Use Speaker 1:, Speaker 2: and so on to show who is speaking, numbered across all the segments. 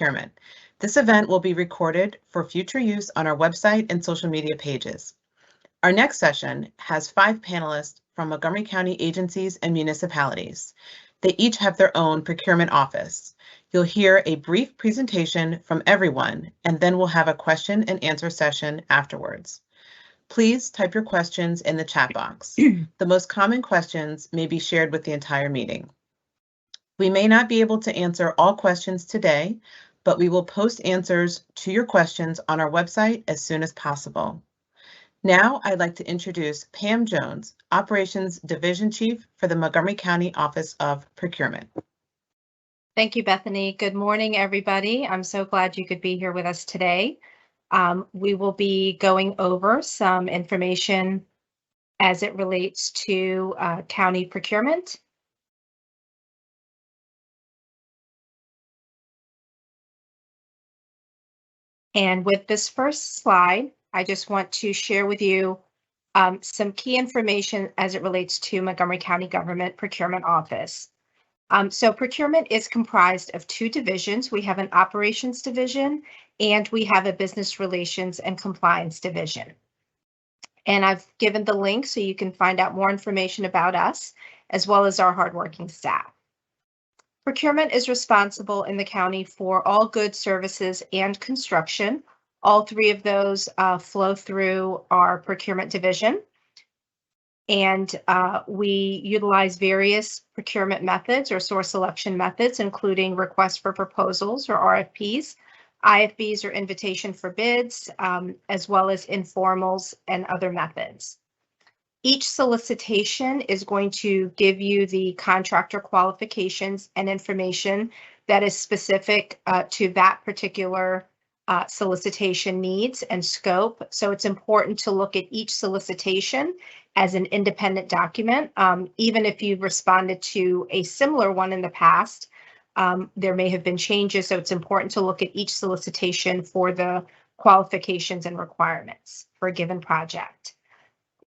Speaker 1: procurement. This event will be recorded for future use on our website and social media pages. Our next session has 5 panelists from Montgomery County agencies and municipalities. They each have their own procurement office. You'll hear a brief presentation from everyone, and then we'll have a question and answer session afterwards. Please type your questions in the chat box. The most common questions may be shared with the entire meeting. We may not be able to answer all questions today, but we will post answers to your questions on our website as soon as possible. Now, I'd like to introduce Pam Jones, Operations Division Chief for the Montgomery County Office of Procurement.
Speaker 2: Thank you, Bethany. Good morning, everybody. I'm so glad you could be here with us today. We will be going over some information as it relates to county procurement. And with this first slide, I just want to share with you some key information as it relates to Montgomery County Government Procurement Office. So procurement is comprised of 2 divisions. We have an operations division and we have a business relations and compliance division. And I've given the link so you can find out more information about us as well as our hardworking staff. Procurement is responsible in the county for all goods, services, and construction. All 3 of those flow through our procurement division. And we utilize various procurement methods or source selection methods, including requests for proposals or RFPs, IFBs or invitation for bids, as well as informals and other methods. Each solicitation is going to give you the contractor qualifications and information that is specific to that particular solicitation needs and scope. So it's important to look at each solicitation as an independent document. Even if you've responded to a similar one in the past, there may have been changes. So it's important to look at each solicitation for the qualifications and requirements for a given project.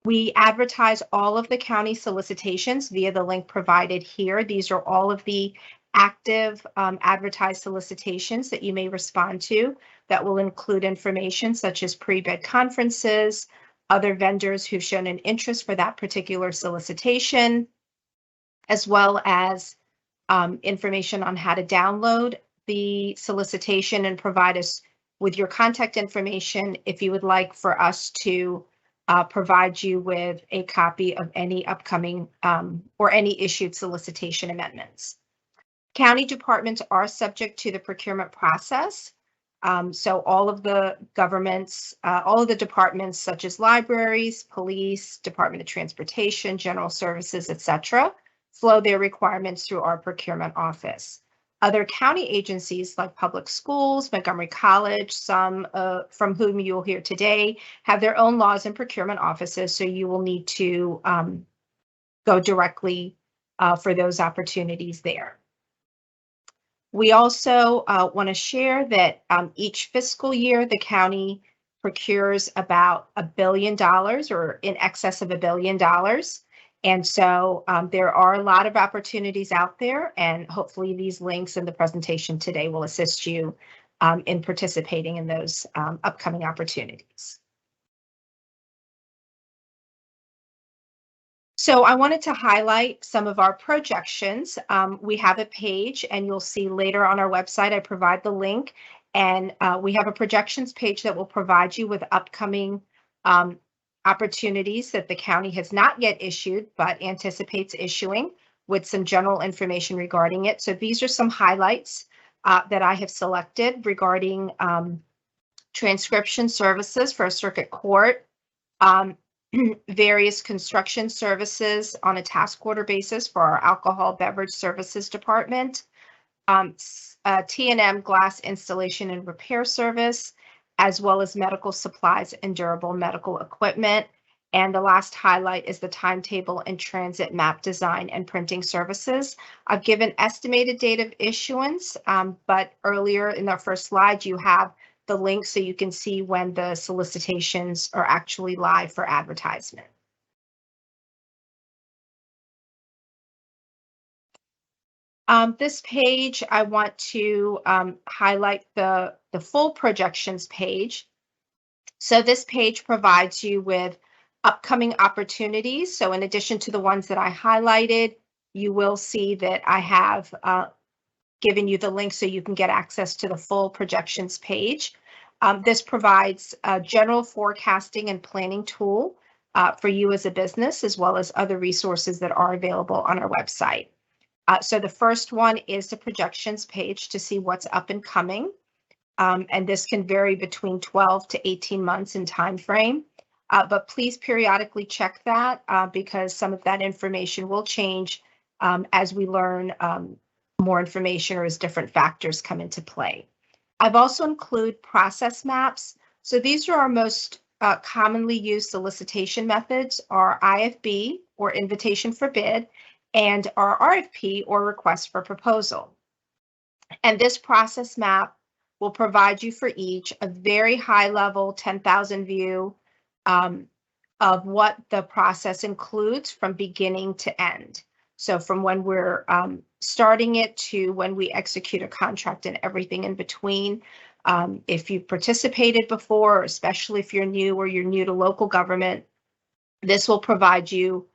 Speaker 2: We advertise all of the county solicitations via the link provided here. These are all of the active advertised solicitations that you may respond to that will include information such as pre-bid conferences, other vendors who've shown an interest for that particular solicitation, as well as information on how to download the solicitation and provide us with your contact information if you would like for us to provide you with a copy of any upcoming or any issued solicitation amendments. County departments are subject to the procurement process. So all of the governments, all of the departments such as libraries, police, Department of Transportation, General Services, etc., flow their requirements through our procurement office. Other county agencies like public schools, Montgomery College, some from whom you'll hear today, have their own laws and procurement offices, so you will need to go directly for those opportunities there. We also want to share that each fiscal year, the county procures about $1 billion or in excess of $1 billion. And so there are a lot of opportunities out there, and hopefully these links in the presentation today will assist you in participating in those upcoming opportunities. So I wanted to highlight some of our projections. We have a page, and you'll see later on our website, I provide the link, and we have a projections page that will provide you with upcoming opportunities that the county has not yet issued, but anticipates issuing, with some general information regarding it. So these are some highlights that I have selected regarding transcription services for a circuit court, various construction services on a task order basis for our alcohol beverage services department, T&M glass installation and repair service, as well as medical supplies and durable medical equipment. And the last highlight is the timetable and transit map design and printing services. I've given estimated date of issuance, but earlier in our first slide, you have the link so you can see when the solicitations are actually live for advertisement. This page, I want to highlight the full projections page. So this page provides you with upcoming opportunities. So in addition to the ones that I highlighted, you will see that I have given you the link so you can get access to the full projections page. This provides a general forecasting and planning tool for you as a business, as well as other resources that are available on our website. So the first one is the projections page to see what's up and coming. And this can vary between 12 to 18 months in time frame. But please periodically check that because some of that information will change as we learn more information or as different factors come into play. I've also included process maps. So these are our most commonly used solicitation methods, our IFB or invitation for bid, and our RFP or request for proposal. And this process map will provide you for each a very high level 10,000 view of what the process includes from beginning to end. So from when we're starting it to when we execute a contract and everything in between. If you've participated before, especially if you're new or you're new to local government, this will provide you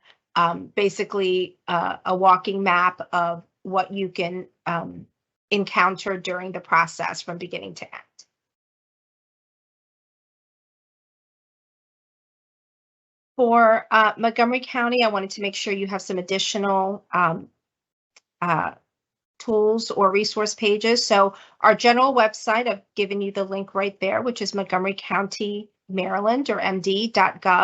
Speaker 2: basically a walking map of what you can encounter during the process from beginning to end. For Montgomery County, I wanted to make sure you have some additional tools or resource pages. So our general website, I've given you the link right there, which is Montgomery County, Maryland, or md.gov/pro.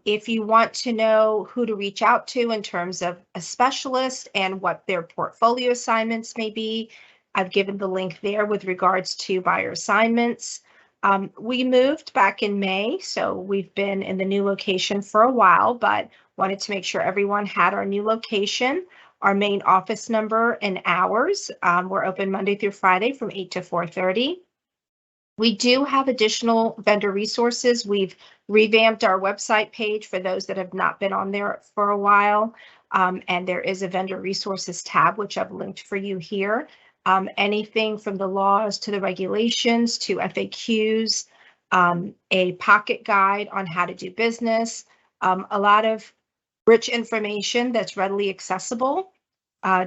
Speaker 2: If you want to know who to reach out to in terms of a specialist and what their portfolio assignments may be, I've given the link there with regards to buyer assignments. We moved back in May, so we've been in the new location for a while, but wanted to make sure everyone had our new location, our main office number and hours. We're open Monday through Friday from 8 to 4:30. We do have additional vendor resources. We've revamped our website page for those that have not been on there for a while. And there is a vendor resources tab, which I've linked for you here. Anything from the laws to the regulations to FAQs, a pocket guide on how to do business, a lot of rich information that's readily accessible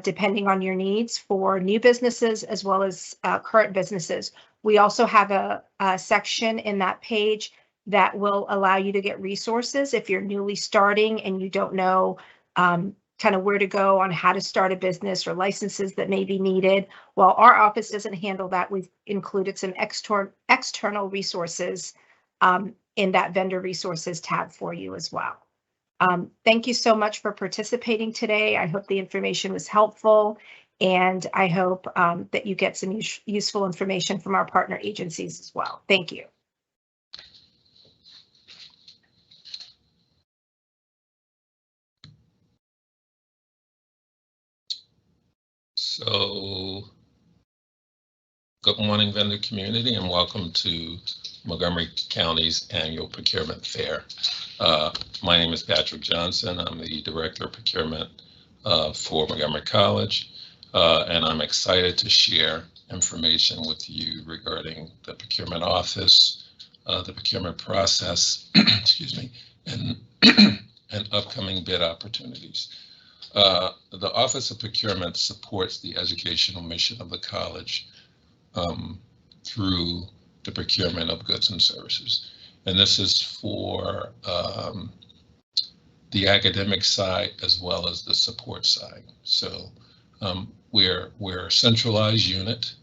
Speaker 2: depending on your needs for new businesses as well as current businesses. We also have a section in that page that will allow you to get resources if you're newly starting and you don't know kind of where to go on how to start a business or licenses that may be needed. While our office doesn't handle that, we've included some external resources in that vendor resources tab for you as well. Thank you so much for participating today. I hope the information was helpful, and I hope that you get some useful information from our partner agencies as well. Thank you.
Speaker 3: So, good morning, vendor community, and welcome to Montgomery County's annual procurement fair. My name is Patrick Johnson. I'm the Director of Procurement for Montgomery College, and I'm excited to share information with you regarding the procurement office, the procurement process, excuse me, and upcoming bid opportunities. The Office of Procurement supports the educational mission of the college through the procurement of goods and services. And this is for the academic side as well as the support side. So we're a centralized unit.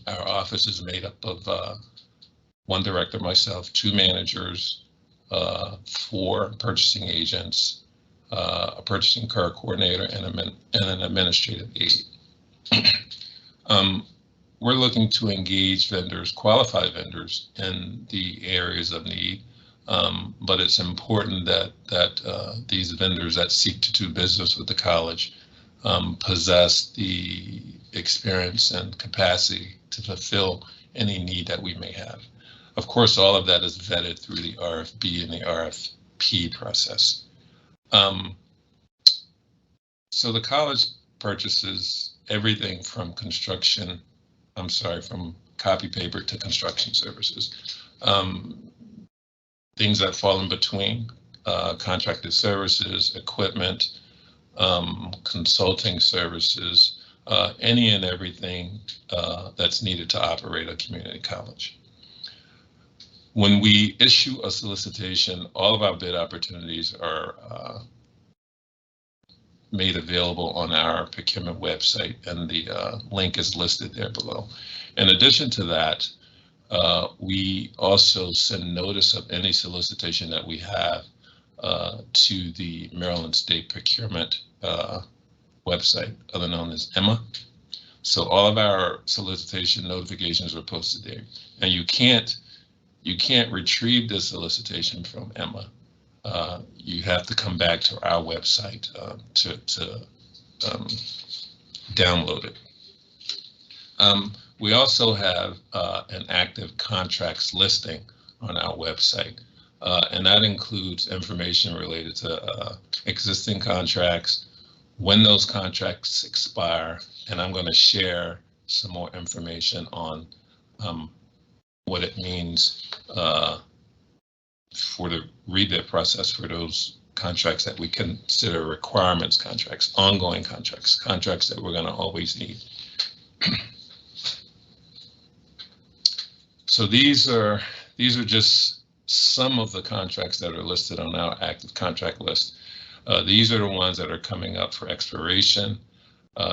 Speaker 3: Our office is made up of one director, myself, 2 managers, 4 purchasing agents, a purchasing car coordinator, and an administrative aide. We're looking to engage vendors, qualified vendors, in the areas of need, but it's important that these vendors that seek to do business with the college possess the experience and capacity to fulfill any need that we may have. Of course, all of that is vetted through the RFB and the RFP process. So the college purchases everything from from copy paper to construction services. Things that fall in between, contracted services, equipment, consulting services, any and everything that's needed to operate a community college. When we issue a solicitation, all of our bid opportunities are made available on our procurement website, and the link is listed there below. In addition to that, we also send notice of any solicitation that we have to the Maryland State Procurement website, other known as EMA. So all of our solicitation notifications are posted there, and you can't retrieve the solicitation from EMA. You have to come back to our website to download it. We also have an active contracts listing on our website, and that includes information related to existing contracts, when those contracts expire, and I'm going to share some more information on what it means for the rebid process for those contracts that we consider requirements contracts, ongoing contracts, contracts that we're going to always need. So these are just some of the contracts that are listed on our active contract list. These are the ones that are coming up for expiration.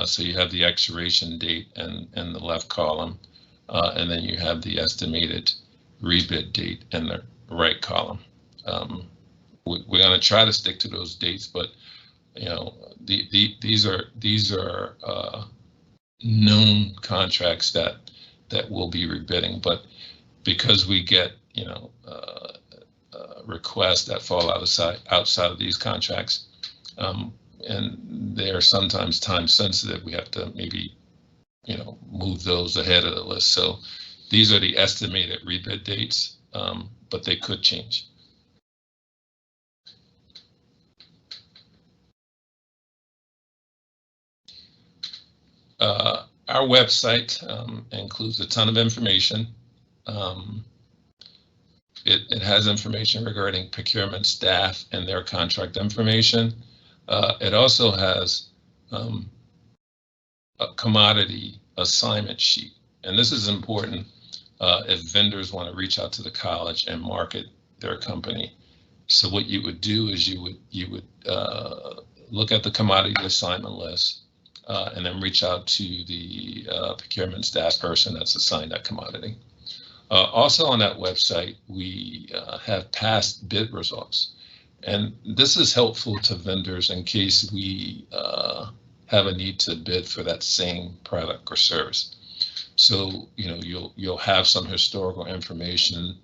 Speaker 3: So you have the expiration date in the left column, and then you have the estimated rebid date in the right column. We're going to try to stick to those dates, but you know, these are known contracts that will be rebidding. But because we get requests that fall outside of these contracts, and they're sometimes time sensitive, we have to maybe move those ahead of the list. So these are the estimated rebid dates, but they could change. Our website includes a ton of information. It has information regarding procurement staff and their contract information. It also has a commodity assignment sheet, and this is important if vendors want to reach out to the college and market their company. So what you would do is you would look at the commodity assignment list and then reach out to the procurement staff person that's assigned that commodity. Also on that website, we have past bid results, and this is helpful to vendors in case we have a need to bid for that same product or service. So you'll have some historical information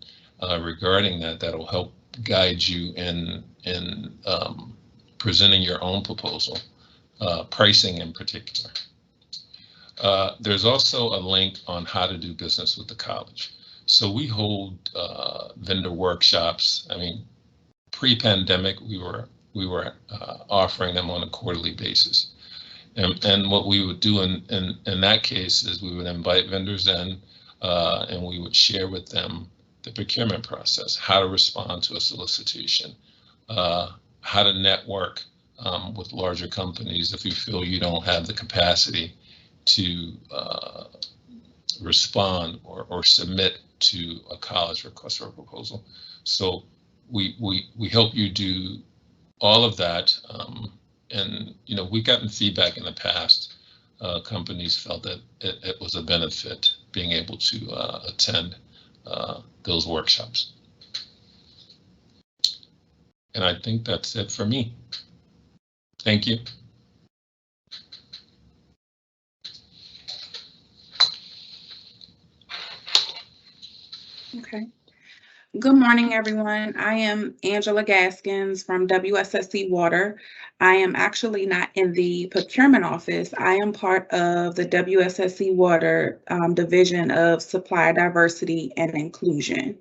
Speaker 3: regarding that'll help guide you in presenting your own proposal, pricing in particular. There's also a link on how to do business with the college. So we hold vendor workshops. I mean, pre-pandemic, we were offering them on a quarterly basis. And what we would do in that case is we would invite vendors in, and we would share with them the procurement process, how to respond to a solicitation, how to network with larger companies if you feel you don't have the capacity to respond or submit to a college request for a proposal. So we help you do all of that. And we've gotten feedback in the past. Companies felt that it was a benefit being able to attend those workshops. And I think that's it for me. Thank you.
Speaker 4: Okay. Good morning, everyone. I am Angela Gaskins from WSSC Water. I am actually not in the procurement office. I am part of the WSSC Water Division of Supply Diversity and Inclusion.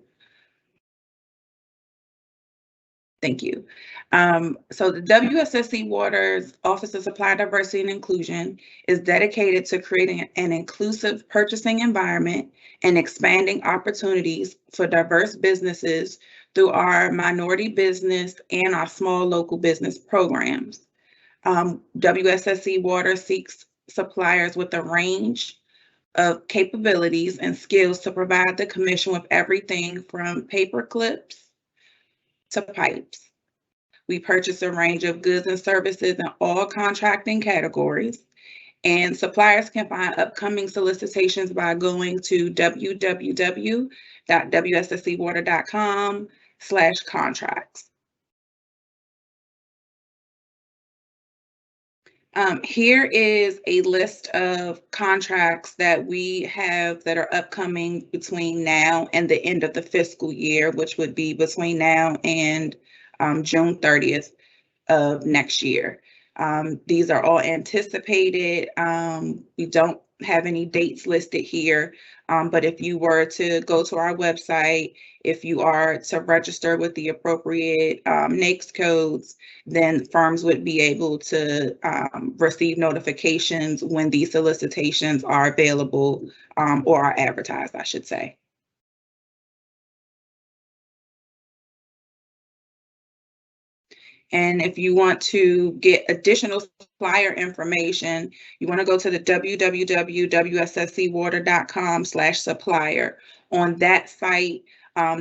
Speaker 4: Thank you. So the WSSC Water's Office of Supply Diversity and Inclusion is dedicated to creating an inclusive purchasing environment and expanding opportunities for diverse businesses through our minority business and our small local business programs. WSSC Water seeks suppliers with a range of capabilities and skills to provide the commission with everything from paper clips to pipes. We purchase a range of goods and services in all contracting categories, and suppliers can find upcoming solicitations by going to www.wsscwater.com/contracts. Here is a list of contracts that we have that are upcoming between now and the end of the fiscal year, which would be between now and June 30th of next year. These are all anticipated. We don't have any dates listed here, but if you were to go to our website, if you are to register with the appropriate NAICS codes, then firms would be able to receive notifications when these solicitations are available or are advertised, I should say. And if you want to get additional supplier information, you want to go to the www.wsscwater.com/supplier. On that site,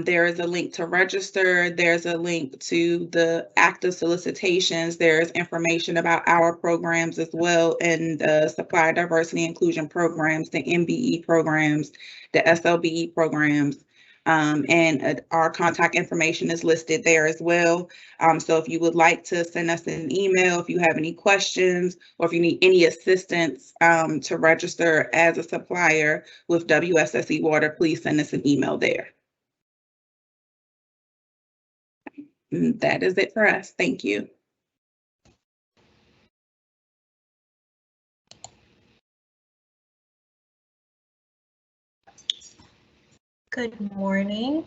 Speaker 4: there is a link to register. There's a link to the active solicitations. There's information about our programs as well, and the supplier diversity inclusion programs, the MBE programs, the SLBE programs. And our contact information is listed there as well. So if you would like to send us an email, if you have any questions, or if you need any assistance to register as a supplier with WSSC Water, please send us an email there. And that is it for us. Thank you.
Speaker 5: Good morning.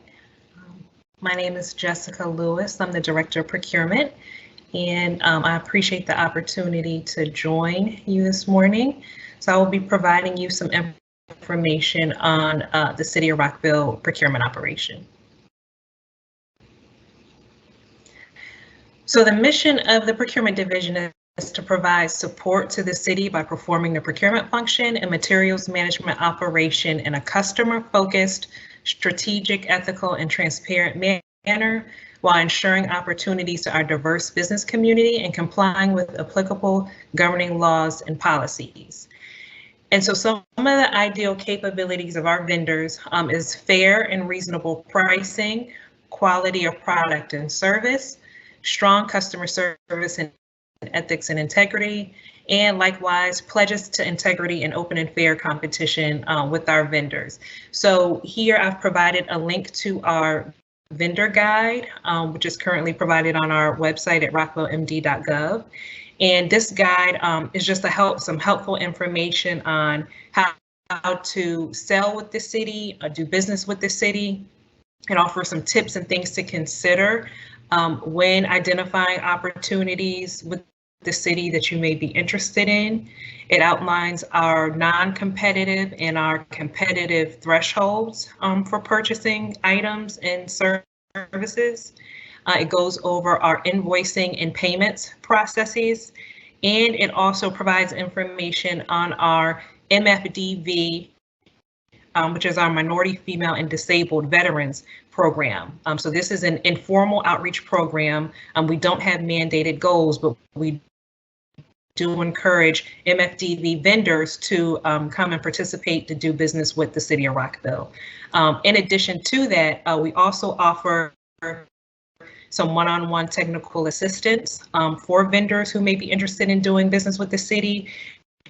Speaker 5: My name is Jessica Lewis. I'm the Director of Procurement, and I appreciate the opportunity to join you this morning. So I will be providing you some information on the City of Rockville procurement operation. So the mission of the Procurement Division is to provide support to the city by performing the procurement function and materials management operation in a customer-focused, strategic, ethical, and transparent manner while ensuring opportunities to our diverse business community and complying with applicable governing laws and policies. And so some of the ideal capabilities of our vendors is fair and reasonable pricing, quality of product and service, strong customer service and ethics and integrity, and likewise pledges to integrity and open and fair competition with our vendors. So here I've provided a link to our vendor guide, which is currently provided on our website at rockvillemd.gov. And this guide is just some helpful information on how to sell with the city, do business with the city, and offer some tips and things to consider when identifying opportunities with the city that you may be interested in. It outlines our non-competitive and our competitive thresholds for purchasing items and services. It goes over our invoicing and payments processes, and it also provides information on our MFDV, which is our Minority, Female, and Disabled Veterans program. So this is an informal outreach program. We don't have mandated goals, but we do encourage MFDV vendors to come and participate to do business with the City of Rockville. In addition to that, we also offer some one-on-one technical assistance for vendors who may be interested in doing business with the city.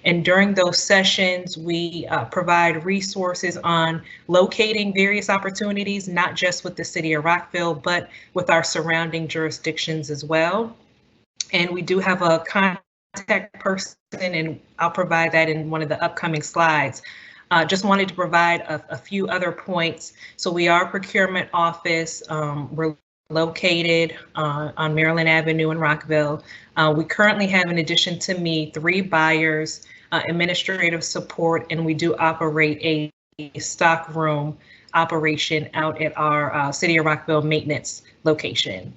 Speaker 5: And during those sessions, we provide resources on locating various opportunities, not just with the City of Rockville, but with our surrounding jurisdictions as well. And we do have a contact person, and I'll provide that in one of the upcoming slides. Just wanted to provide a few other points. So we are a procurement office. We're located on Maryland Avenue in Rockville. We currently have, in addition to me, 3 buyers, administrative support, and we do operate a stock room operation out at our City of Rockville maintenance location.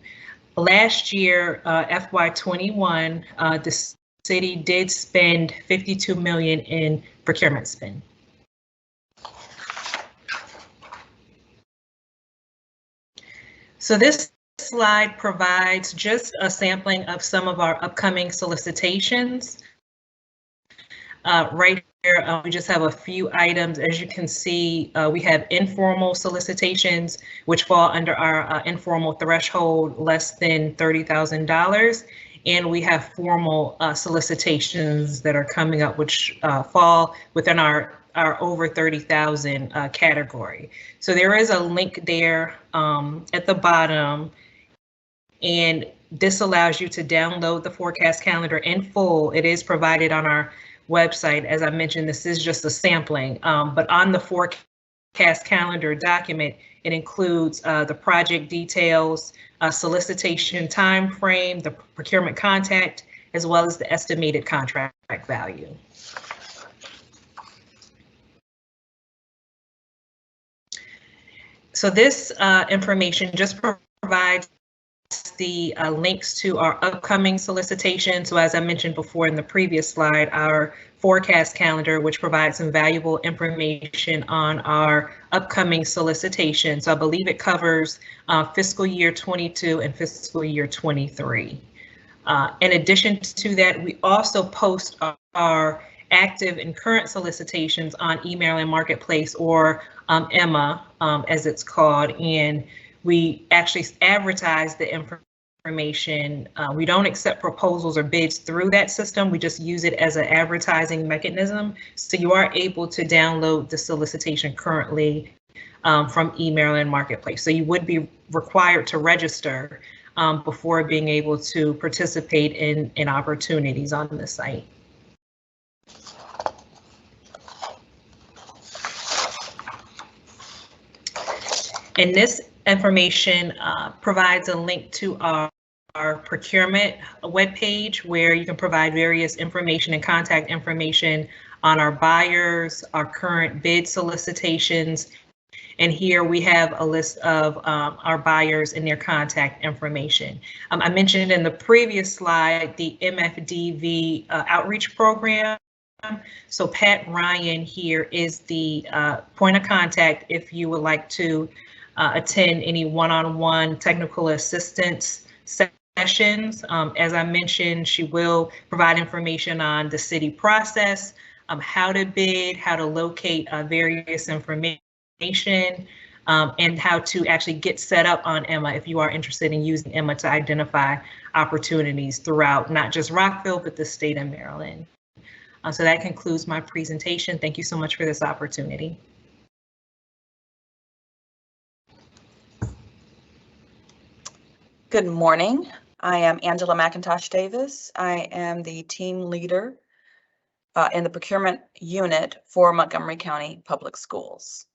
Speaker 5: Last year, FY21, the city did spend $52 million in procurement spend. So this slide provides just a sampling of some of our upcoming solicitations. Right here, we just have a few items. As you can see, we have informal solicitations, which fall under our informal threshold less than $30,000. And we have formal solicitations that are coming up, which fall within our over 30,000 category. So there is a link there at the bottom, and this allows you to download the forecast calendar in full. It is provided on our website. As I mentioned, this is just a sampling, but on the forecast calendar document, it includes the project details, solicitation time frame, the procurement contact, as well as the estimated contract value. So this information just provides the links to our upcoming solicitation. So as I mentioned before in the previous slide, our forecast calendar, which provides some valuable information on our upcoming solicitation. So I believe it covers fiscal year 22 and fiscal year 23. In addition to that, we also post our active and current solicitations on eMaryland Marketplace, or Emma, as it's called, and we actually advertise the information. We don't accept proposals or bids through that system. We just use it as an advertising mechanism. So you are able to download the solicitation currently from eMaryland Marketplace. So you would be required to register before being able to participate in opportunities on the site. And this information provides a link to our procurement webpage, where you can provide various information and contact information on our buyers, our current bid solicitations. And here we have a list of our buyers and their contact information. I mentioned in the previous slide the MFDV outreach program. So Pat Ryan here is the point of contact if you would like to attend any one-on-one technical assistance sessions. As I mentioned, she will provide information on the city process, how to bid, how to locate various information, and how to actually get set up on Emma if you are interested in using Emma to identify opportunities throughout not just Rockville, but the state of Maryland. So that concludes my presentation. Thank you so much for this opportunity.
Speaker 6: Good morning. I am Angela McIntosh Davis. I am the team leader in the procurement unit for Montgomery County Public Schools.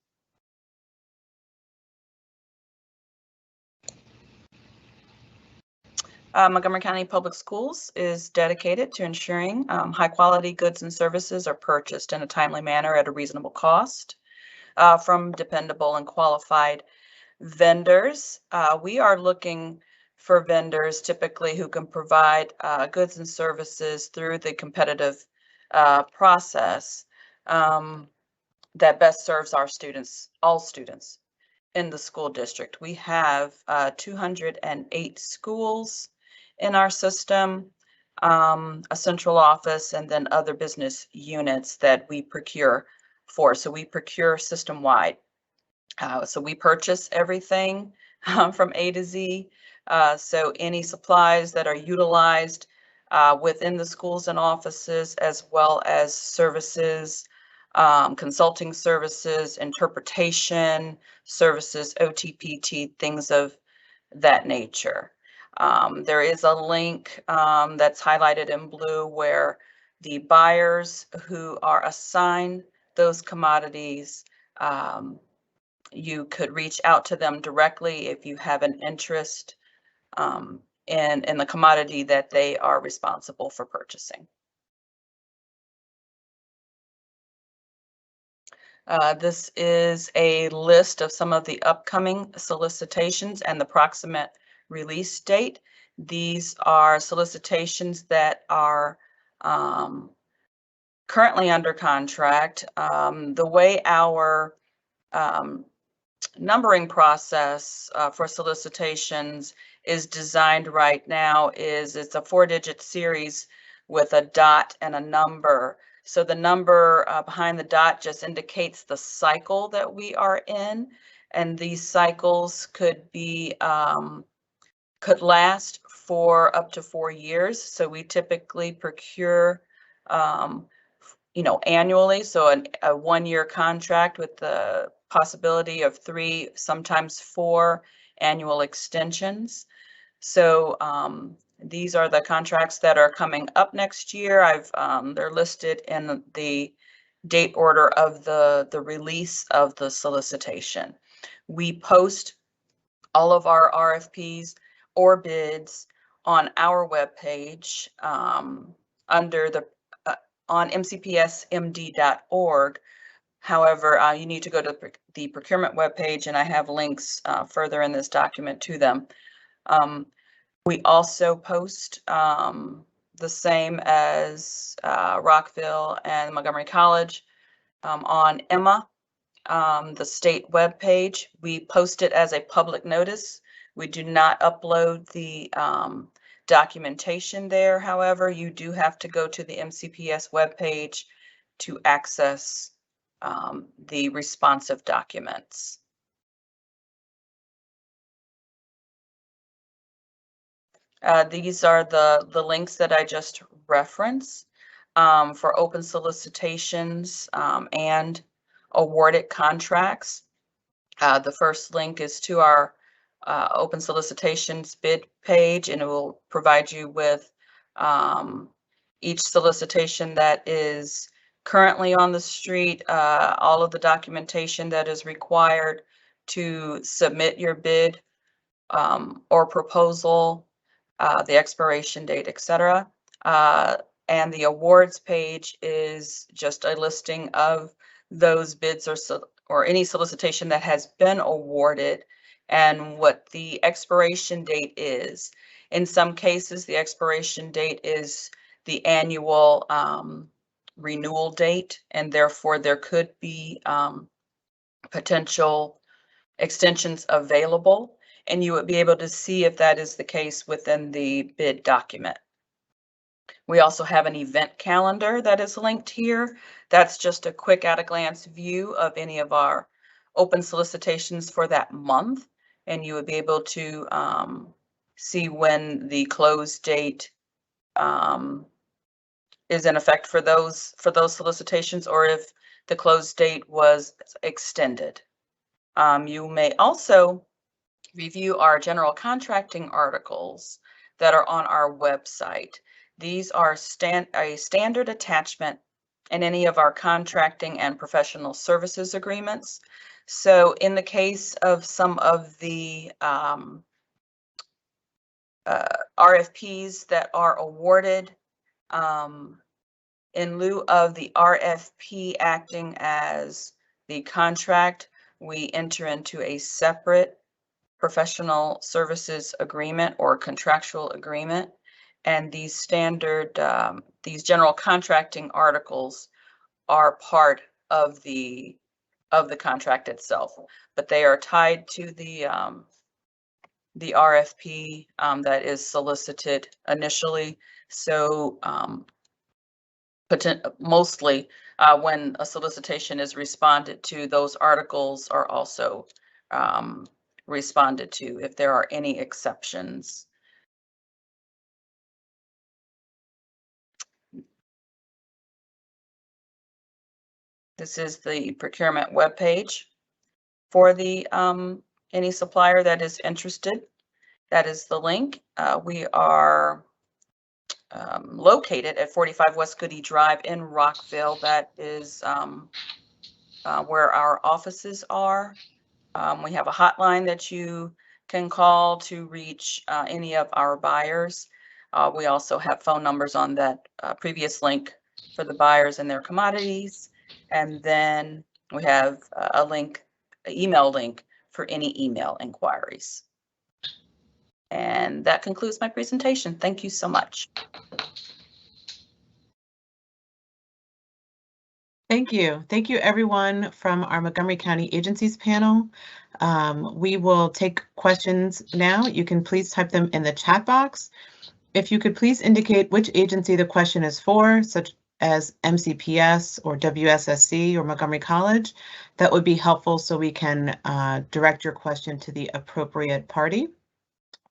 Speaker 6: Montgomery County Public Schools is dedicated to ensuring high quality goods and services are purchased in a timely manner at a reasonable cost from dependable and qualified vendors. We are looking for vendors typically who can provide goods and services through the competitive process that best serves our students, all students in the school district. We have 208 schools in our system, a central office, and then other business units that we procure for. So we procure system-wide. So we purchase everything from A to Z. So any supplies that are utilized within the schools and offices, as well as services, consulting services, interpretation services, OTPT, things of that nature. There is a link that's highlighted in blue where the buyers who are assigned those commodities you could reach out to them directly if you have an interest in the commodity that they are responsible for purchasing. This is a list of some of the upcoming solicitations and the proximate release date. These are solicitations that are currently under contract. The way our numbering process for solicitations is designed right now is it's a 4-digit series with a dot and a number. So the number behind the dot just indicates the cycle that we are in, and these cycles could be could last for up to 4 years. So we typically procure annually, so a 1-year contract with the possibility of 3, sometimes 4 annual extensions. So these are the contracts that are coming up next year. They're listed in the date order of the release of the solicitation. We post all of our RFPs or bids on our webpage under the on mcpsmd.org. However, you need to go to the procurement webpage, and I have links further in this document to them. We also post the same as Rockville and Montgomery College on Emma, the state webpage. We post it as a public notice. We do not upload the documentation there. However, you do have to go to the MCPS webpage to access the responsive documents. These are the links that I just referenced for open solicitations and awarded contracts. The first link is to our open solicitations bid page, and it will provide you with each solicitation that is currently on the street, all of the documentation that is required to submit your bid or proposal, the expiration date, etc. And the awards page is just a listing of those bids or any solicitation that has been awarded and what the expiration date is. In some cases, the expiration date is the annual renewal date, and therefore there could be potential extensions available, and you would be able to see if that is the case within the bid document. We also have an event calendar that is linked here. That's just a quick at-a-glance view of any of our open solicitations for that month, and you would be able to see when the close date is in effect for those solicitations, or if the close date was extended. You may also review our general contracting articles that are on our website. These are a standard attachment in any of our contracting and professional services agreements. So in the case of some of the RFPs that are awarded, in lieu of the RFP acting as the contract, we enter into a separate professional services agreement or contractual agreement. And these standard, these general contracting articles are part of the contract itself, but they are tied to the RFP that is solicited initially. So mostly when a solicitation is responded to, those articles are also responded to if there are any exceptions. This is the procurement webpage for the any supplier that is interested. That is the link. We are located at 45 West Goody Drive in Rockville. That is where our offices are. We have a hotline that you can call to reach any of our buyers. We also have phone numbers on that previous link for the buyers and their commodities. And then we have a link, an email link for any email inquiries. And that concludes my presentation. Thank you so much.
Speaker 1: Thank you. Thank you, everyone from our Montgomery County Agencies panel. We will take questions now. You can please type them in the chat box. If you could please indicate which agency the question is for, such as MCPS or WSSC or Montgomery College, that would be helpful so we can direct your question to the appropriate party.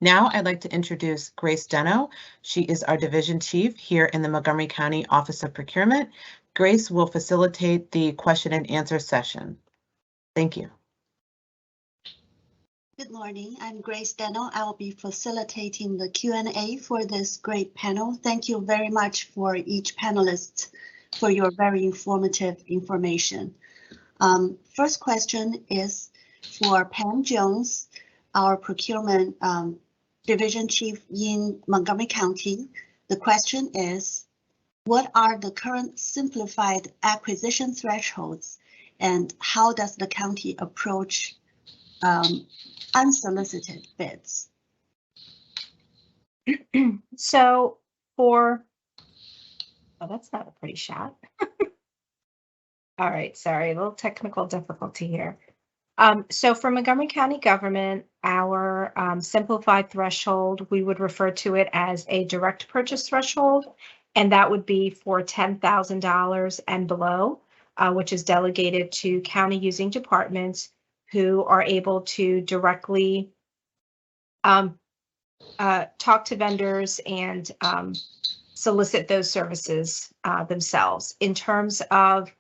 Speaker 1: Now I'd like to introduce Grace Deno. She is our division chief here in the Montgomery County Office of Procurement. Grace will facilitate the question and answer session. Thank you.
Speaker 7: Good morning, I'm Grace Deno. I will be facilitating the Q&A for this great panel. Thank you very much for each panelist for your very informative information. First question is for Pam Jones, our procurement division chief in Montgomery County. The question is, what are the current simplified acquisition thresholds and how does the county approach unsolicited bids?
Speaker 2: So for, oh, that's not a pretty shot. All right, sorry, a little technical difficulty here. So for Montgomery County government, our simplified threshold, we would refer to it as a direct purchase threshold, and that would be for $10,000 and below, which is delegated to county using departments who are able to directly talk to vendors and solicit those services themselves. In terms of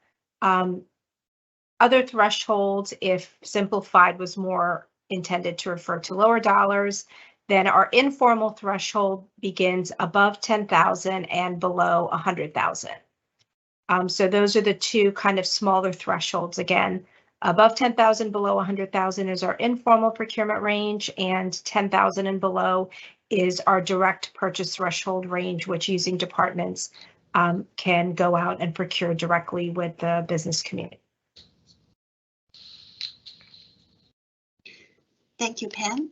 Speaker 2: other thresholds, if simplified was more intended to refer to lower dollars, then our informal threshold begins above 10,000 and below 100,000. So those are the two kind of smaller thresholds. Again, above 10,000, below 100,000 is our informal procurement range, and 10,000 and below is our direct purchase threshold range, which using departments can go out and procure directly with the business community.
Speaker 7: Thank you, Pam.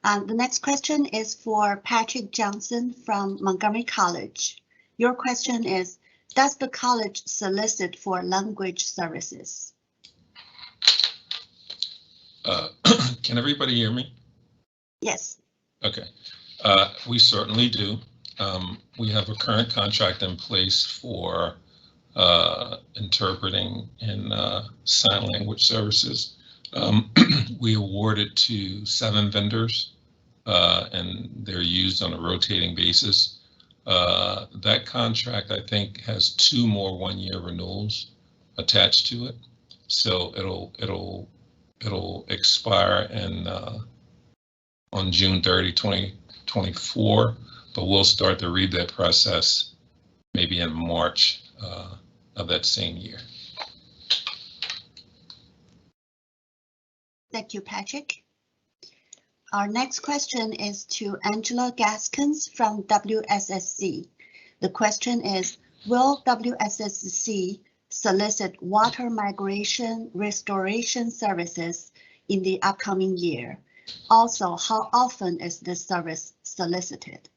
Speaker 7: The next question is for Patrick Johnson from Montgomery College. Your question is, does the college solicit for language services?
Speaker 3: Can everybody hear me?
Speaker 7: Yes.
Speaker 3: Okay, we certainly do. We have a current contract in place for interpreting and sign language services. We awarded to 7 vendors and they're used on a rotating basis. That contract, I think, has 2 more one-year renewals attached to it. So it'll expire in on June 30, 2024, but we'll start the rebid process maybe in March of that same year.
Speaker 7: Thank you, Patrick. Our next question is to Angela Gaskins from WSSC. The question is, will WSSC solicit water migration restoration services in the upcoming year? Also, how often is this service solicited?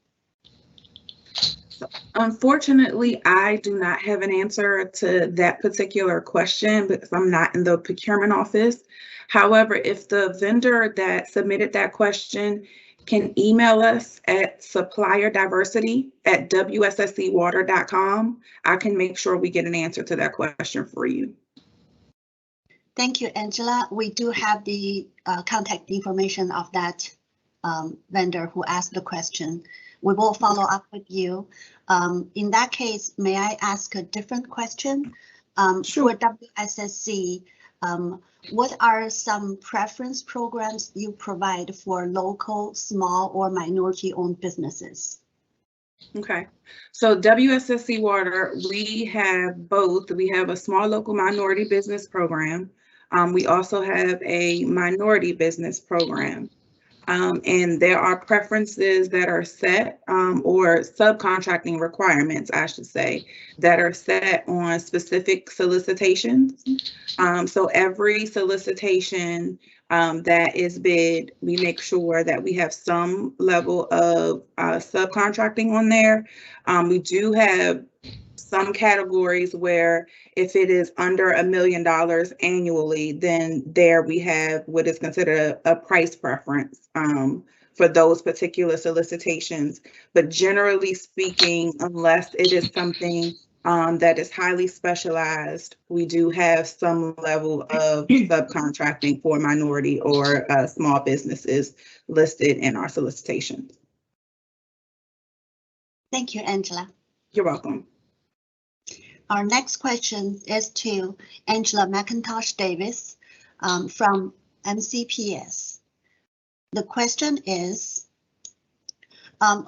Speaker 4: Unfortunately, I do not have an answer to that particular question because I'm not in the procurement office. However, if the vendor that submitted that question can email us at supplierdiversity@wsscwater.com, I can make sure we get an answer to that question for you.
Speaker 7: Thank you, Angela. We do have the contact information of that vendor who asked the question. We will follow up with you. In that case, may I ask a different question?
Speaker 4: Sure.
Speaker 7: For WSSC, what are some preference programs you provide for local, small, or minority-owned businesses?
Speaker 4: Okay, so WSSC Water, we have both. We have a small local minority business program. We also have a minority business program. And there are preferences that are set, or subcontracting requirements, I should say, that are set on specific solicitations. So every solicitation that is bid, we make sure that we have some level of subcontracting on there. We do have some categories where if it is under $1 million annually, then there we have what is considered a price preference for those particular solicitations. But generally speaking, unless it is something that is highly specialized, we do have some level of subcontracting for minority or small businesses listed in our solicitations.
Speaker 7: Thank you, Angela.
Speaker 4: You're welcome.
Speaker 7: Our next question is to Angela McIntosh Davis from MCPS. The question is, how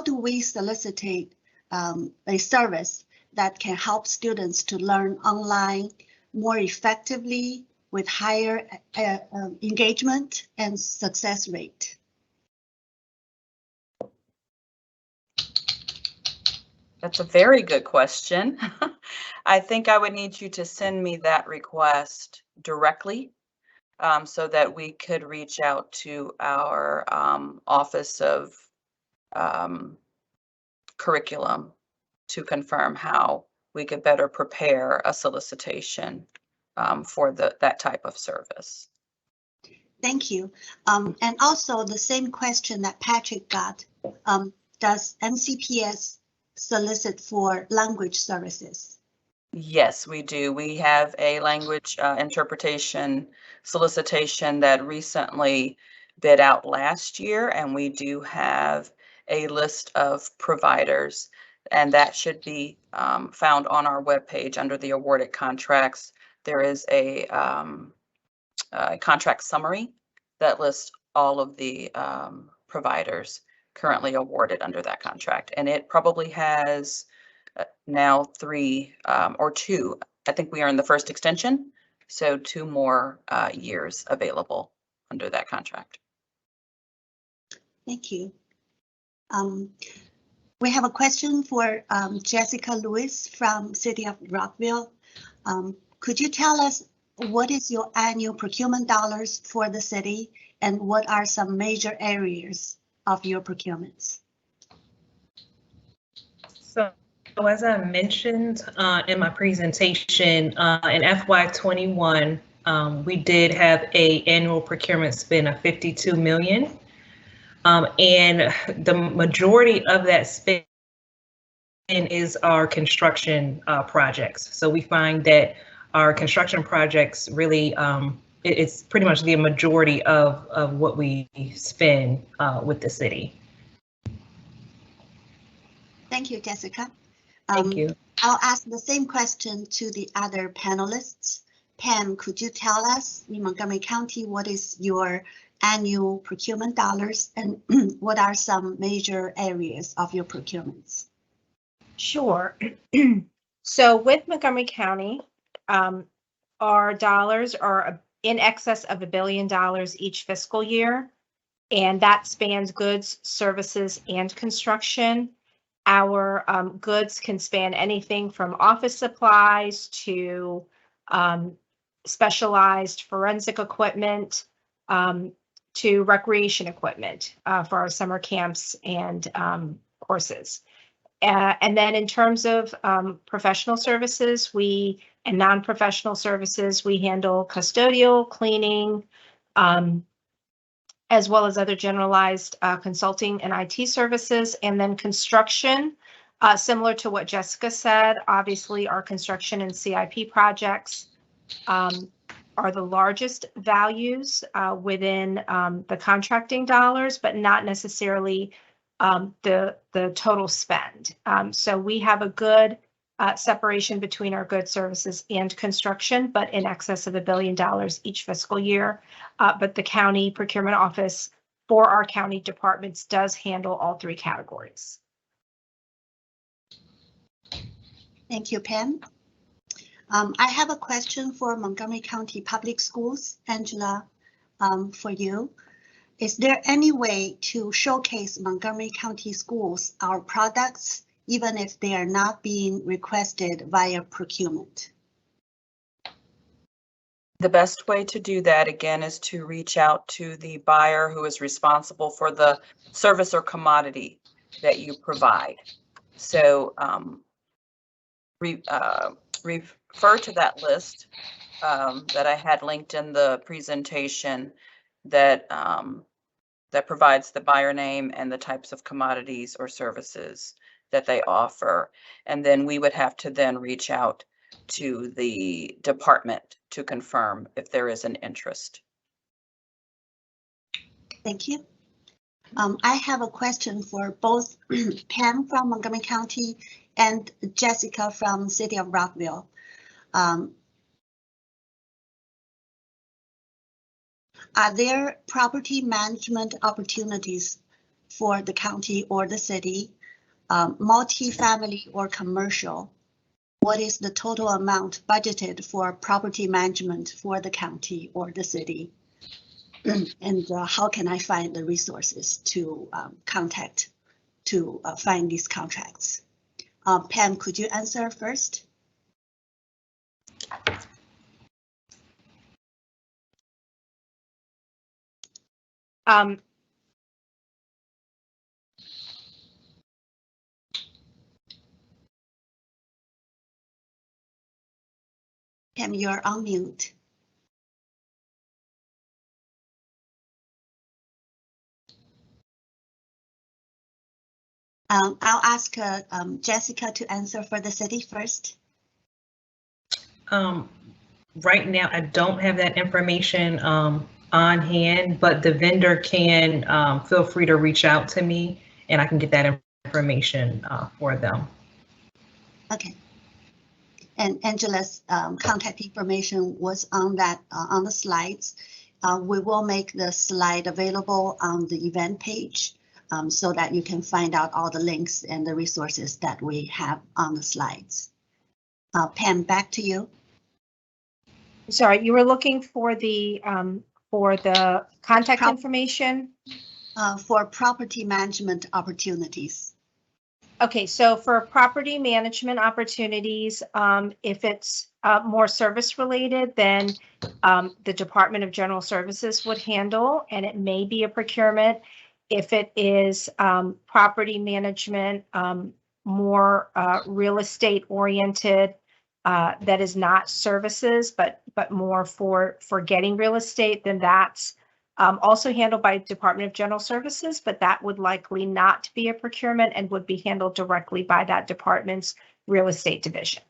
Speaker 7: do we solicitate a service that can help students to learn online more effectively with higher engagement and success rate?
Speaker 6: That's a very good question. I think I would need you to send me that request directly so that we could reach out to our Office of Curriculum to confirm how we could better prepare a solicitation for that type of service.
Speaker 7: Thank you. And also the same question that Patrick got, does MCPS solicit for language services?
Speaker 6: Yes, we do. We have a language interpretation solicitation that recently bid out last year, and we do have a list of providers, and that should be found on our webpage under the awarded contracts. There is a contract summary that lists all of the providers currently awarded under that contract, and it probably has now 3 or 2. I think we are in the first extension, so 2 more years available under that contract.
Speaker 7: Thank you. We have a question for Jessica Lewis from City of Rockville. Could you tell us what is your annual procurement dollars for the city, and what are some major areas of your procurements?
Speaker 5: So as I mentioned in my presentation, in FY21, we did have an annual procurement spend of $52 million. And the majority of that spend is our construction projects. So we find that our construction projects really, it's pretty much the majority of what we spend with the city.
Speaker 7: Thank you, Jessica.
Speaker 5: Thank you.
Speaker 7: I'll ask the same question to the other panelists. Pam, could you tell us in Montgomery County, what is your annual procurement dollars, and what are some major areas of your procurements?
Speaker 2: Sure. So with Montgomery County, our dollars are in excess of $1 billion each fiscal year, and that spans goods, services, and construction. Our goods can span anything from office supplies to specialized forensic equipment to recreation equipment for our summer camps and courses. And then in terms of professional services, and non-professional services, we handle custodial, cleaning, as well as other generalized consulting and IT services. And then construction, similar to what Jessica said, obviously our construction and CIP projects are the largest values within the contracting dollars, but not necessarily the total spend. So we have a good separation between our goods, services, and construction, but in excess of $1 billion each fiscal year. But the county procurement office for our county departments does handle all 3 categories.
Speaker 7: Thank you, Pam. I have a question for Montgomery County Public Schools, Angela, for you. Is there any way to showcase Montgomery County Schools, our products, even if they are not being requested via procurement?
Speaker 6: The best way to do that, again, is to reach out to the buyer who is responsible for the service or commodity that you provide. So refer to that list that I had linked in the presentation that that provides the buyer name and the types of commodities or services that they offer. And then we would have to then reach out to the department to confirm if there is an interest.
Speaker 7: Thank you. I have a question for both Pam from Montgomery County and Jessica from City of Rockville. Are there property management opportunities for the county or the city, multifamily or commercial? What is the total amount budgeted for property management for the county or the city? And how can I find the resources to contact to find these contracts? Pam, could you answer first?
Speaker 2: Um,
Speaker 7: Pam, you're on mute. I'll ask Jessica to answer for the city first.
Speaker 5: Right now, I don't have that information on hand, but the vendor can feel free to reach out to me and I can get that information for them.
Speaker 7: Okay. And Angela's contact information was on that on the slides. We will make the slide available on the event page so that you can find out all the links and the resources that we have on the slides. Pam, back to you.
Speaker 2: Sorry, you were looking for the contact information?
Speaker 7: For property management opportunities.
Speaker 2: Okay, so for property management opportunities, if it's more service related, then the Department of General Services would handle, and it may be a procurement. If it is property management, more real estate oriented, that is not services, but more for getting real estate, then that's also handled by Department of General Services, but that would likely not be a procurement and would be handled directly by that department's real estate division.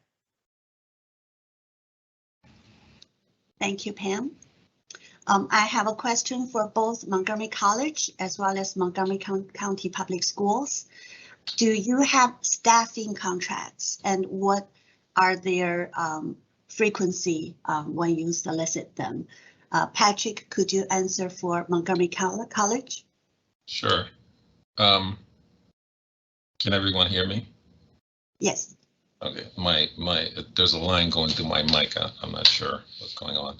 Speaker 7: Thank you, Pam. I have a question for both Montgomery College as well as Montgomery County Public Schools. Do you have staffing contracts, and what are their frequency when you solicit them? Patrick, could you answer for Montgomery College?
Speaker 3: Sure. Can everyone hear me?
Speaker 7: Yes.
Speaker 3: Okay, there's a line going through my mic. I'm not sure what's going on.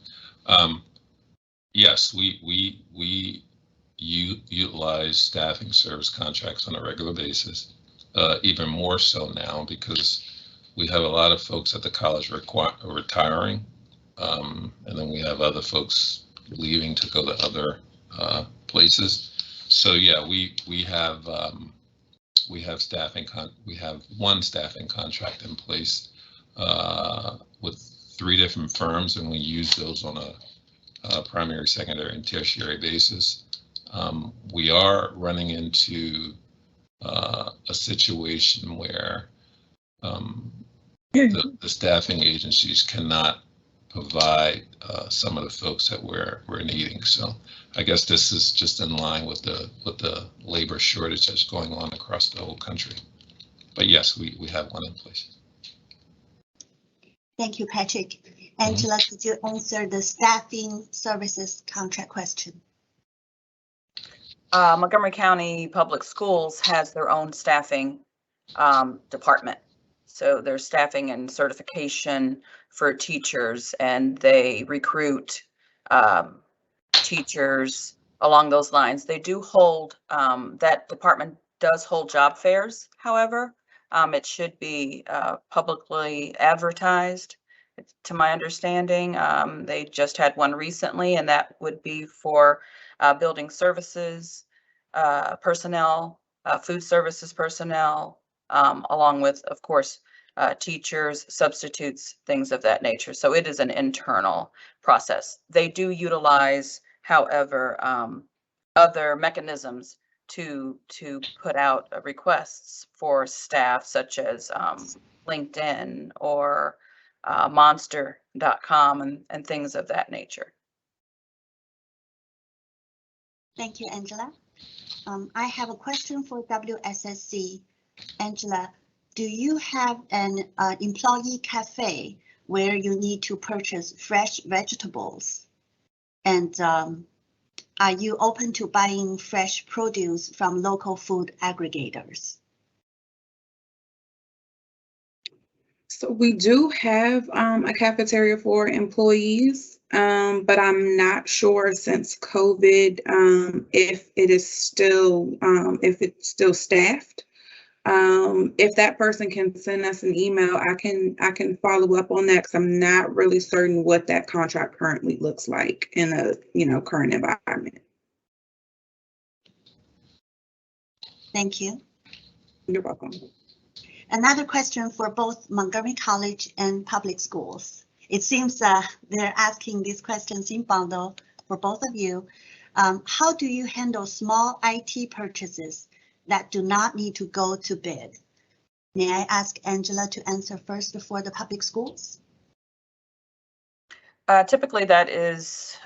Speaker 3: Yes, we utilize staffing service contracts on a regular basis, even more so now because we have a lot of folks at the college retiring. And then we have other folks leaving to go to other places. So yeah, we have one staffing contract in place with 3 different firms, and we use those on a primary, secondary, and tertiary basis. We are running into a situation where the staffing agencies cannot provide some of the folks that we're needing. So I guess this is just in line with the labor shortage that's going on across the whole country. But yes, we have one in place.
Speaker 7: Thank you, Patrick. Angela, could you answer the staffing services contract question?
Speaker 6: Montgomery County Public Schools has their own staffing department. So there's staffing and certification for teachers, and they recruit teachers along those lines. They do hold, that department does hold job fairs, however. It should be publicly advertised, to my understanding. They just had one recently, and that would be for building services personnel, food services personnel, along with, of course, teachers, substitutes, things of that nature. So it is an internal process. They do utilize, however, other mechanisms to put out requests for staff, such as LinkedIn or monster.com and things of that nature.
Speaker 7: Thank you, Angela. I have a question for WSSC. Angela, do you have an employee cafe where you need to purchase fresh vegetables? And are you open to buying fresh produce from local food aggregators?
Speaker 4: So we do have a cafeteria for employees, but I'm not sure since COVID if it's still staffed. If that person can send us an email, I can follow up on that, because I'm not really certain what that contract currently looks like in a current environment.
Speaker 7: Thank you.
Speaker 4: You're welcome.
Speaker 7: Another question for both Montgomery College and public schools. It seems they're asking these questions in bundle for both of you. How do you handle small IT purchases that do not need to go to bid? May I ask Angela to answer first for the public schools?
Speaker 6: Typically, that is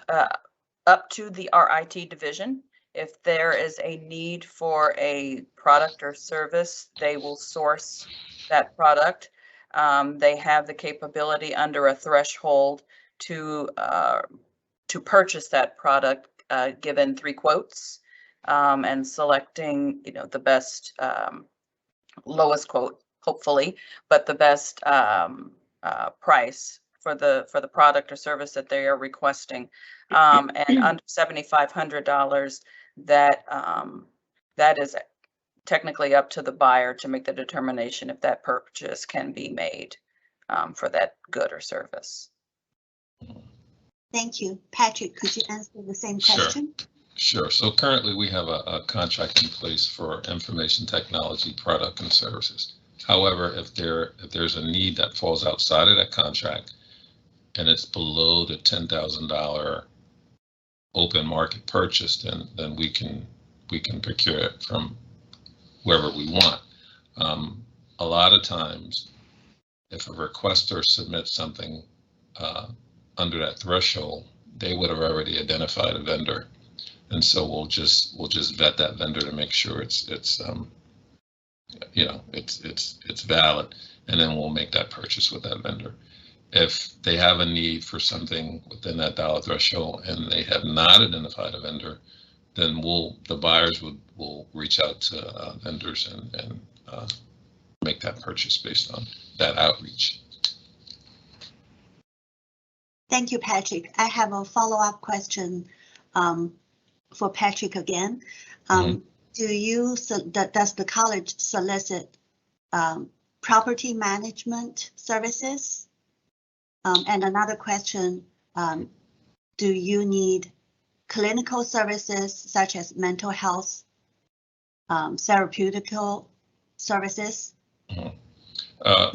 Speaker 6: up to the RIT division. If there is a need for a product or service, they will source that product. They have the capability under a threshold to purchase that product, given 3 quotes, and selecting, the best, lowest quote, hopefully, but the best price for the product or service that they are requesting. And under $7,500, that is technically up to the buyer to make the determination if that purchase can be made for that good or service.
Speaker 7: Thank you. Patrick, could you answer the same question?
Speaker 3: Sure. So currently we have a contract in place for information technology product and services. However, if there's a need that falls outside of that contract and it's below the $10,000 open market purchase, then we can procure it from wherever we want. A lot of times, if a requester submits something under that threshold, they would have already identified a vendor, and so we'll just vet that vendor to make sure it's valid, and then we'll make that purchase with that vendor. If they have a need for something within that dollar threshold and they have not identified a vendor, then the buyers will reach out to vendors and make that purchase based on that outreach.
Speaker 7: Thank you, Patrick. I have a follow-up question for Patrick again. Does the college solicit property management services? And another question, do you need clinical services such as mental health, therapeutical services?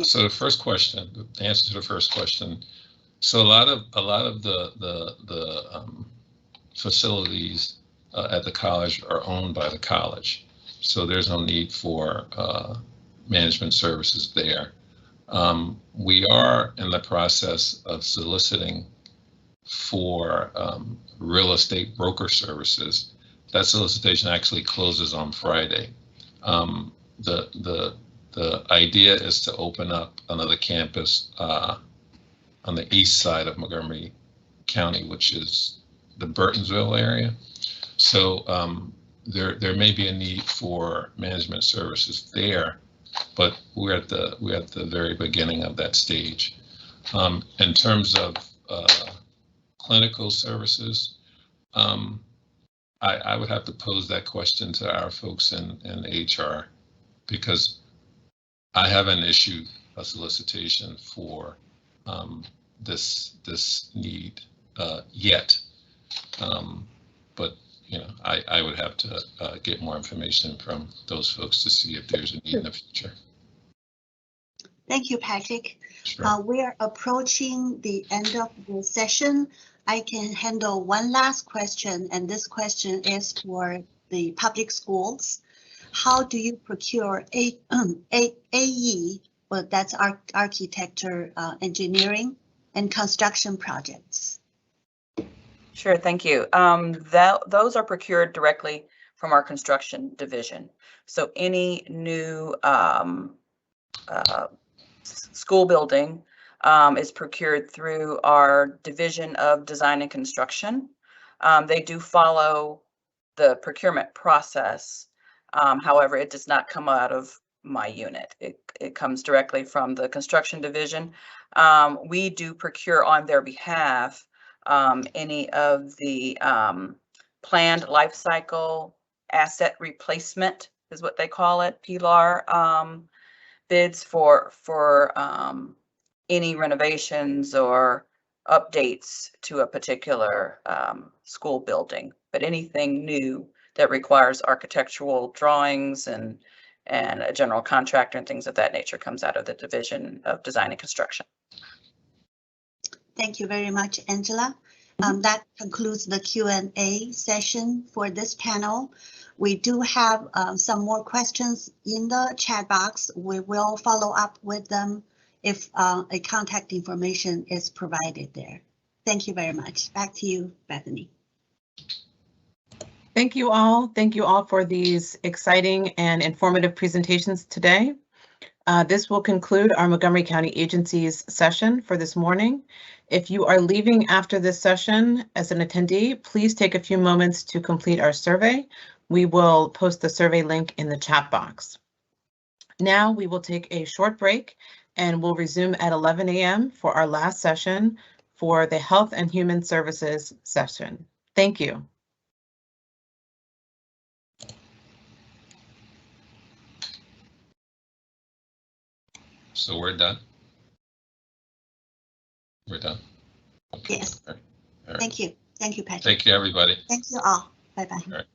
Speaker 3: So the first question, the answer to the first question. So a lot of the facilities at the college are owned by the college. So there's no need for management services there. We are in the process of soliciting for real estate broker services. That solicitation actually closes on Friday. The idea is to open up another campus on the east side of Montgomery County, which is the Burtonsville area. So there may be a need for management services there. but we're at the very beginning of that stage. In terms of clinical services, I would have to pose that question to our folks in HR, because I haven't issued a solicitation for this need yet. But I would have to get more information from those folks to see if there's a need in the future.
Speaker 7: Thank you, Patrick.
Speaker 3: Sure.
Speaker 7: We are approaching the end of the session. I can handle one last question, and this question is for the public schools. How do you procure AE, well, that's architecture, engineering, and construction projects?
Speaker 6: Sure, thank you. Those are procured directly from our construction division. So any new school building is procured through our Division of Design and Construction. They do follow the procurement process. However, it does not come out of my unit. It comes directly from the construction division. We do procure on their behalf any of the planned life cycle asset replacement is what they call it, PLAR, bids for any renovations or updates to a particular school building. But anything new that requires architectural drawings and a general contractor and things of that nature comes out of the Division of Design and Construction.
Speaker 7: Thank you very much, Angela. That concludes the Q&A session for this panel. We do have some more questions in the chat box. We will follow up with them if a contact information is provided there. Thank you very much. Back to you, Bethany.
Speaker 1: Thank you all. Thank you all for these exciting and informative presentations today. This will conclude our Montgomery County Agencies session for this morning. If you are leaving after this session as an attendee, please take a few moments to complete our survey. We will post the survey link in the chat box. Now we will take a short break and we'll resume at 11 a.m. for our last session for the Health and Human Services session. Thank you.
Speaker 3: So we're done? We're done? Okay.
Speaker 7: Yes.
Speaker 3: All right.
Speaker 7: Thank you. Thank you, Patrick.
Speaker 3: Thank you, everybody.
Speaker 7: Thank you all. Bye-bye.
Speaker 3: All right.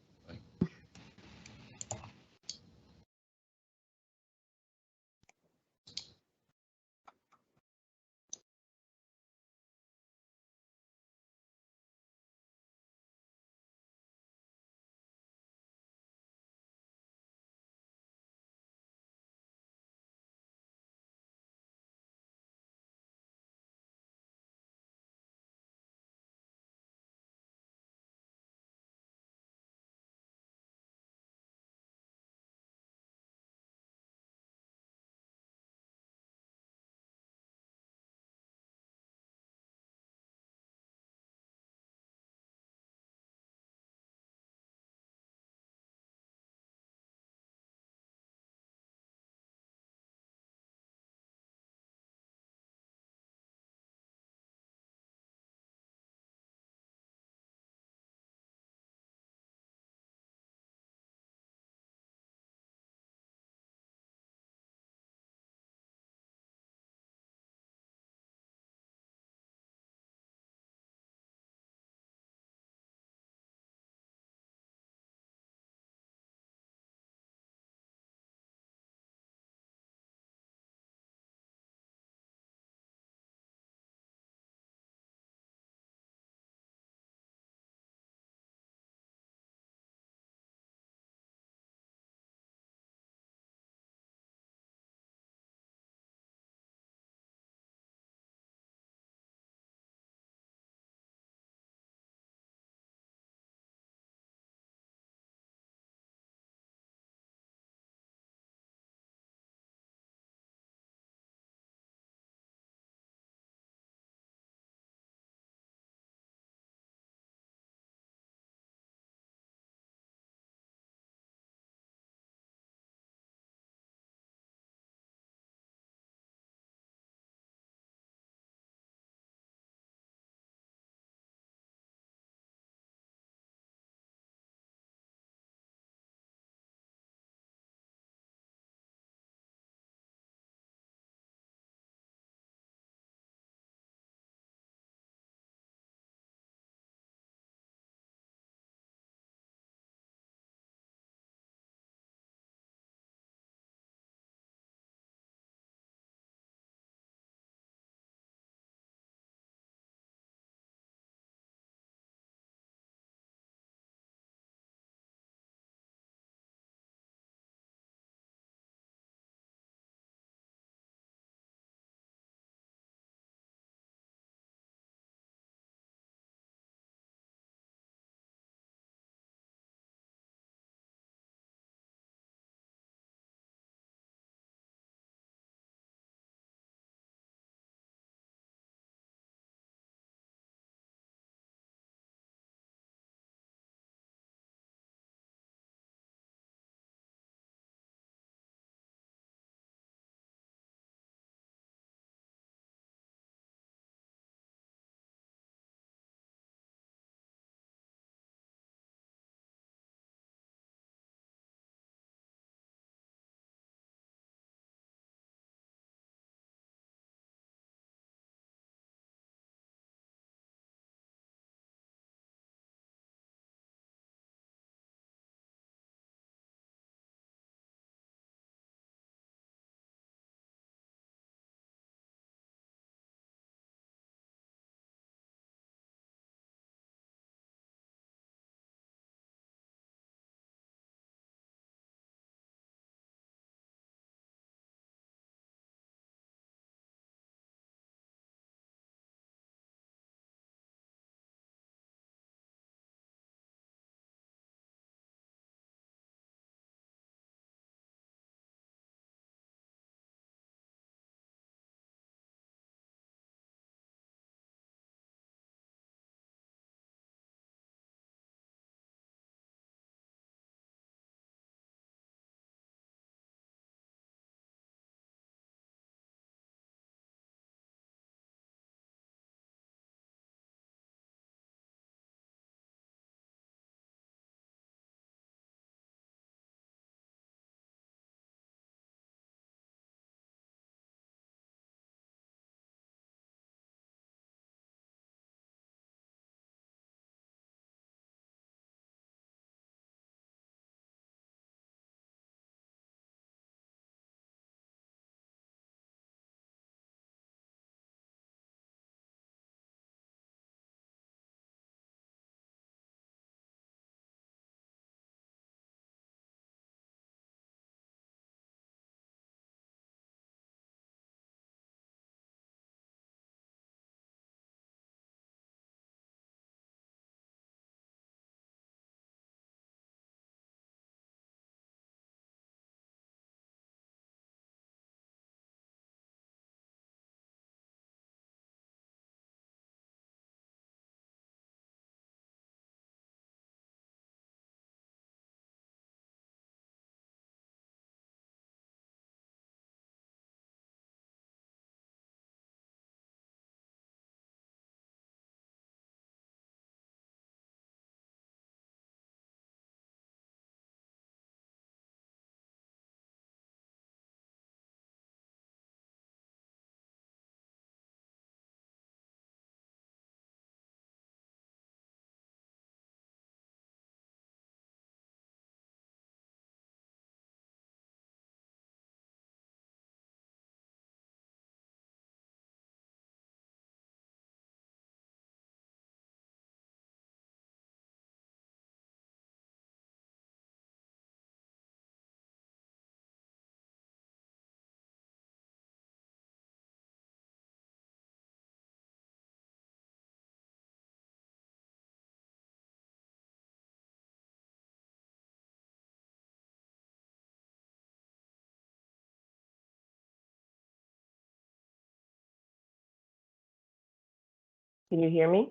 Speaker 8: Can you hear me?